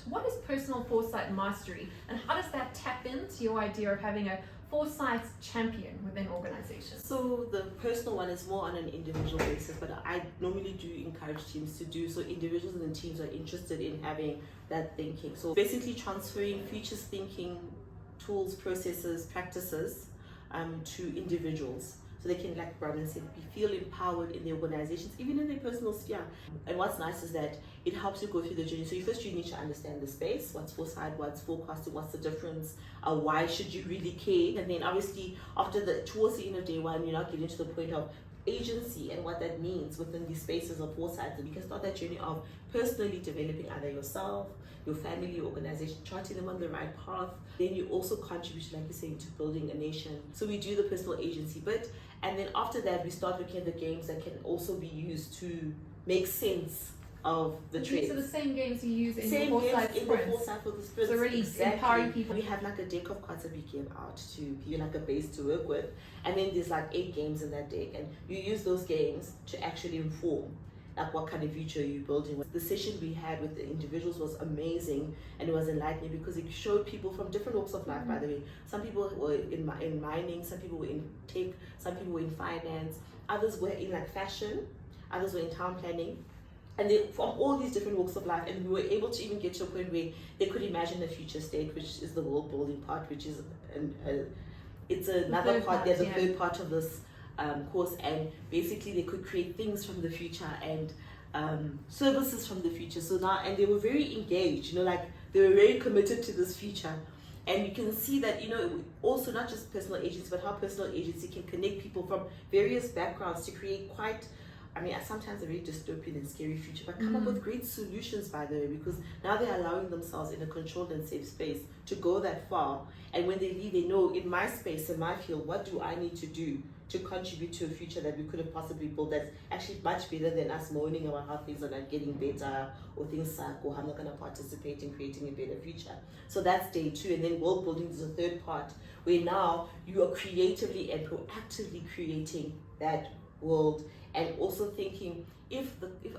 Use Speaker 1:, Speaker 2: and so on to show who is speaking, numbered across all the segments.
Speaker 1: What is personal foresight mastery, and how does that tap into your idea of having a foresight champion within organizations?
Speaker 2: So the personal one is more on an individual basis, but I normally do encourage teams to do so. Individuals and teams are interested in having that thinking. So basically transferring futures thinking tools, processes, practices to individuals, so they can, like Brandon said, feel empowered in their organizations, even in their personal sphere. And what's nice is that it helps you go through the journey. So first you need to understand the space, what's foresight, what's forecasting, what's the difference, why should you really care? And then obviously towards the end of day one, you're now getting to the point of agency and what that means within these spaces of foresight. And you can start that journey of personally developing either yourself, your family, your organization, charting them on the right path. Then you also contribute, like you're saying, to building a nation. So we do the personal agency bit, and then after that we start looking at the games that can also be used to make sense of the trends.
Speaker 1: These are the same games you use in
Speaker 2: Same
Speaker 1: your foresight
Speaker 2: games in
Speaker 1: sprints.
Speaker 2: the foresight for the sprints.
Speaker 1: So really empowering people.
Speaker 2: We have like a deck of cards that we give out to give you like a base to work with, and then there's like 8 games in that deck, and you use those games to actually inform like what kind of future you're building. The session we had with the individuals was amazing, and it was enlightening because it showed people from different walks of life, by the way. Some people were in mining, some people were in tech, some people were in finance, others were in like fashion, others were in town planning. And they from all these different walks of life, and we were able to even get to a point where they could imagine a future state, which is the world building part, which is it's another part. There's a third part of this course, and basically they could create things from the future and services from the future. So now, and they were very engaged, like they were very committed to this future. And you can see that, also not just personal agency, but how personal agency can connect people from various backgrounds to create sometimes a very dystopian and scary future, but come up with great solutions, by the way, because now they're allowing themselves in a controlled and safe space to go that far. And when they leave, they know, in my space, in my field, what do I need to do to contribute to a future that we could have possibly built that's actually much better than us moaning about how things are not getting better, or things suck, or I'm not going to participate in creating a better future. So that's day 2. And then world building is the third part, where now you are creatively and proactively creating that world, and also thinking, if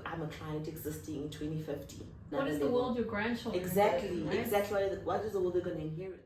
Speaker 2: I'm a client existing in 2050,
Speaker 1: what is the world your grandchildren
Speaker 2: exactly
Speaker 1: inherit, right?
Speaker 2: Exactly what is the world they're going to inherit?